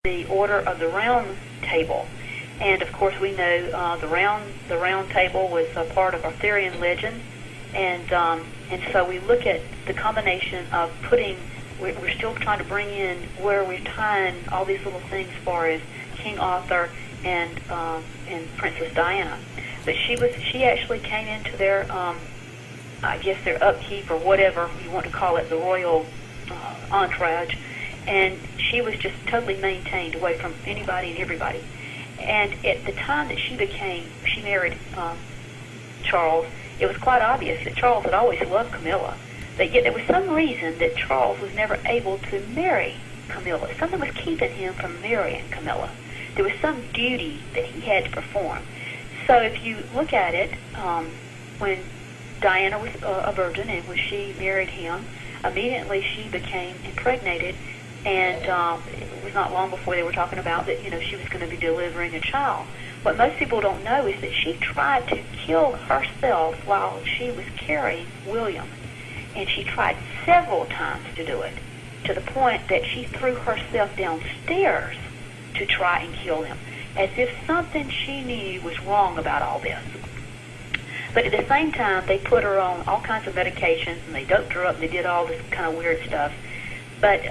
the Order of the Round Table. And of course, we know the round table was a part of Arthurian legend, and so we look at the combination of putting. We're still trying to bring in where we're tying all these little things, as far as King Arthur and Princess Diana. But she actually came into their I guess their upkeep, or whatever you want to call it, the royal entourage, and she was just totally maintained away from anybody and everybody. And at the time that she married Charles, it was quite obvious that Charles had always loved Camilla, but yet there was some reason that Charles was never able to marry Camilla. Something was keeping him from marrying Camilla. There was some duty that he had to perform. So if you look at it, when Diana was a virgin, and when she married him, immediately she became impregnated, and it was not long before they were talking about that, she was going to be delivering a child. What most people don't know is that she tried to kill herself while she was carrying William, and she tried several times to do it, to the point that she threw herself downstairs to try and kill him, as if something she knew was wrong about all this. But at the same time, they put her on all kinds of medications, and they doped her up, and they did all this kind of weird stuff. But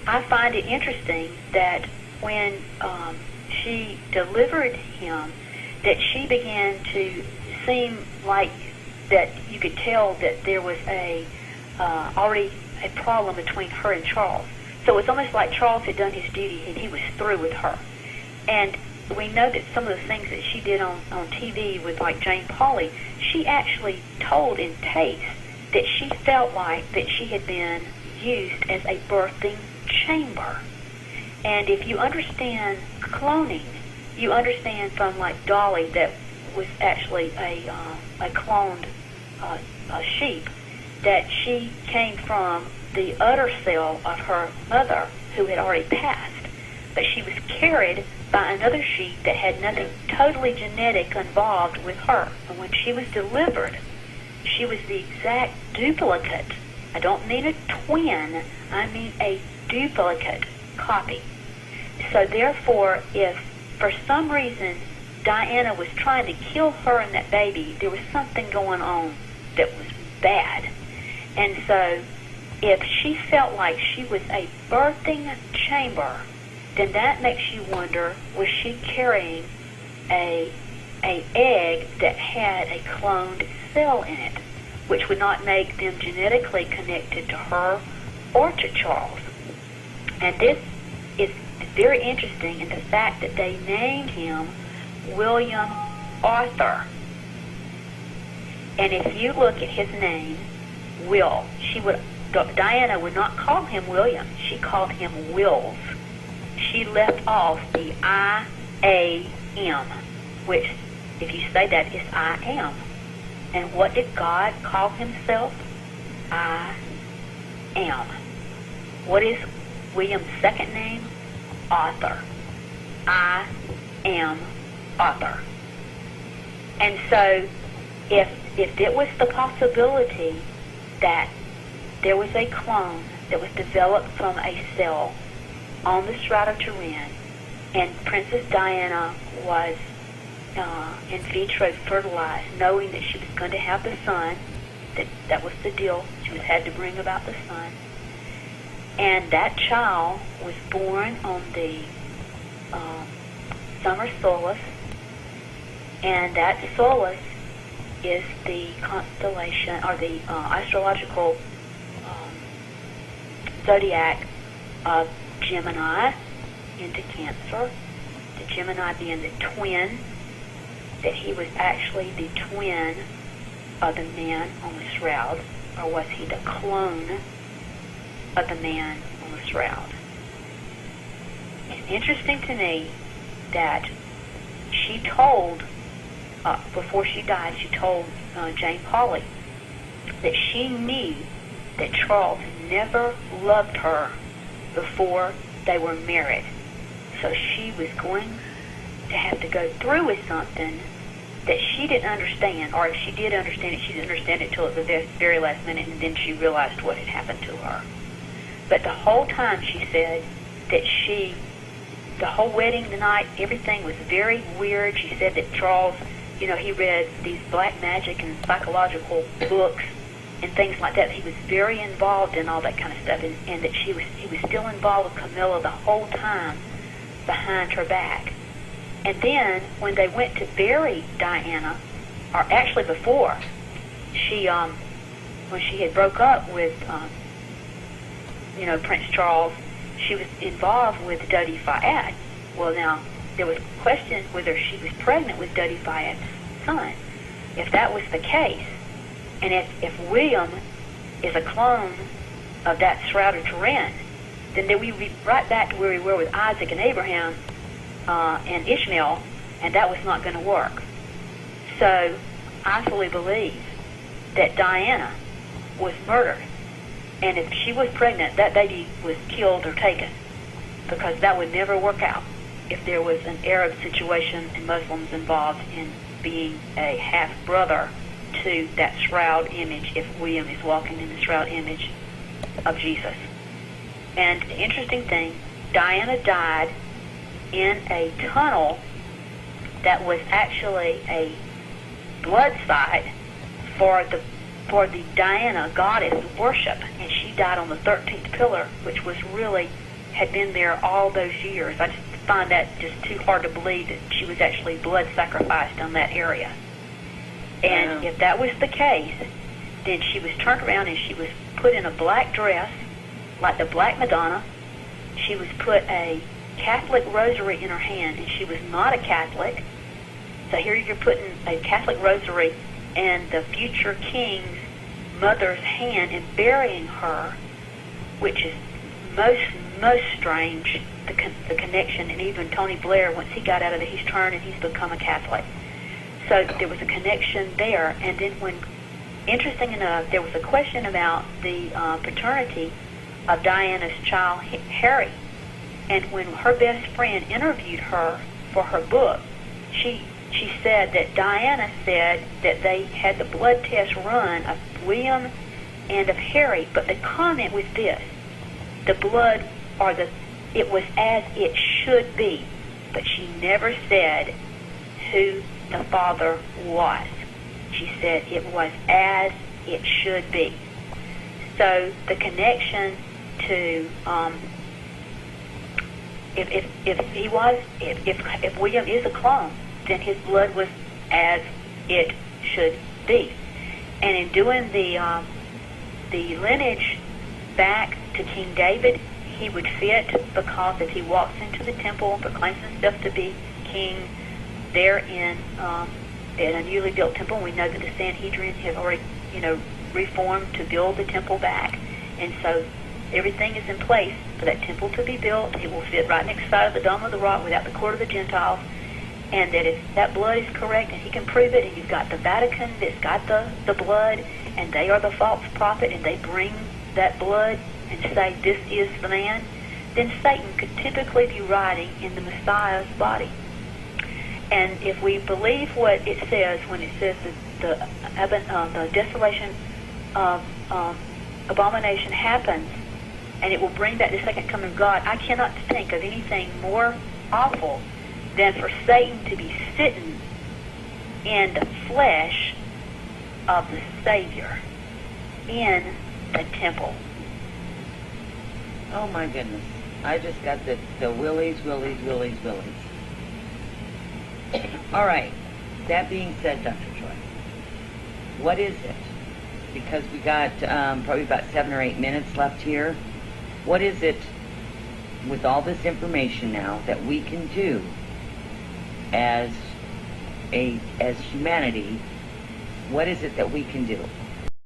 I find it interesting that when she delivered him, that she began to seem like that you could tell that there was already a problem between her and Charles. So it's almost like Charles had done his duty, and he was through with her. And we know that some of the things that she did on TV with, like, Jane Pauley, she actually told in tapes that she felt like that she had been used as a birthing chamber. And if you understand cloning, you understand from, like, Dolly, that was actually a cloned sheep, that she came from the udder cell of her mother, who had already passed. But she was carried by another sheep that had nothing totally genetic involved with her. And when she was delivered, she was the exact duplicate. I don't mean a twin, I mean a duplicate copy. So therefore, if for some reason Diana was trying to kill her and that baby, there was something going on that was bad. And so if she felt like she was a birthing chamber, then that makes you wonder, was she carrying a egg that had a cloned cell in it, which would not make them genetically connected to her or to Charles? And this is very interesting in the fact that they named him William Arthur. And if you look at his name, Will, Diana would not call him William. She called him Wills. She left off the I-A-M, which, if you say that, is I am. And what did God call himself? I am. What is William's second name? Arthur. I am Arthur. And so, if it was the possibility that there was a clone that was developed from a cell on the Shroud of Turin, and Princess Diana was in vitro fertilized, knowing that she was going to have the son, that was the deal, she had to bring about the son, and that child was born on the summer solstice, and that solstice is the constellation, or the astrological zodiac of Gemini into Cancer, the Gemini being the twin, that he was actually the twin of the man on the shroud, or was he the clone of the man on the shroud? It's interesting to me that she told, before she died, she told Jane Pauley that she knew that Charles never loved her before they were married. So she was going to have to go through with something that she didn't understand, or if she did understand it, she didn't understand it till the very last minute, and then she realized what had happened to her. But the whole time she said that she the whole wedding night, everything was very weird. She said that Charles, he read these black magic and psychological books and things like that. He was very involved in all that kind of stuff, and that he was still involved with Camilla the whole time behind her back. And then when they went to bury Diana, or actually before, when she had broke up with, Prince Charles, she was involved with Dodi Fayed. Well, now, there was question whether she was pregnant with Dodi Fayed's son. If that was the case, and if William is a clone of that Shroud of Turin, then we'd be right back to where we were with Isaac and Abraham and Ishmael, and that was not going to work. So I fully believe that Diana was murdered, and if she was pregnant, that baby was killed or taken, because that would never work out if there was an Arab situation and Muslims involved in being a half-brother to that shroud image, if William is walking in the shroud image of Jesus. And the interesting thing, Diana died in a tunnel that was actually a blood site for the Diana goddess worship, and she died on the 13th pillar, which was really had been there all those years. I just find that just too hard to believe that she was actually blood sacrificed on that area. And if that was the case, then she was turned around and she was put in a black dress, like the Black Madonna. She was put a Catholic rosary in her hand, and she was not a Catholic. So here you're putting a Catholic rosary in the future king's mother's hand and burying her, which is most strange, the connection. And even Tony Blair, once he got out of it, he's turned and he's become a Catholic. So there was a connection there. And then interesting enough, there was a question about the paternity of Diana's child, Harry. And when her best friend interviewed her for her book, she said that Diana said that they had the blood test run of William and of Harry, but the comment was this: the blood, it was as it should be, but she never said who the father was. She said it was as it should be. So the connection to if William is a clone, then his blood was as it should be. And in doing the lineage back to King David, he would fit, because if he walks into the temple and proclaims himself to be king there in a newly built temple, we know that the Sanhedrin have already, reformed to build the temple back. And so everything is in place for that temple to be built. It will fit right next side of the Dome of the Rock without the court of the Gentiles. And that if that blood is correct, and he can prove it, and you've got the Vatican that's got the blood, and they are the false prophet, and they bring that blood and say this is the man, then Satan could typically be riding in the Messiah's body. And if we believe what it says when it says that the desolation of abomination happens, and it will bring back the second coming of God, I cannot think of anything more awful than for Satan to be sitting in the flesh of the Savior in the temple. Oh my goodness. I just got the willies. All right. That being said, Dr. Joy, what is it? Because we got probably about 7 or 8 minutes left here. What is it, with all this information now, that we can do as humanity? What is it that we can do?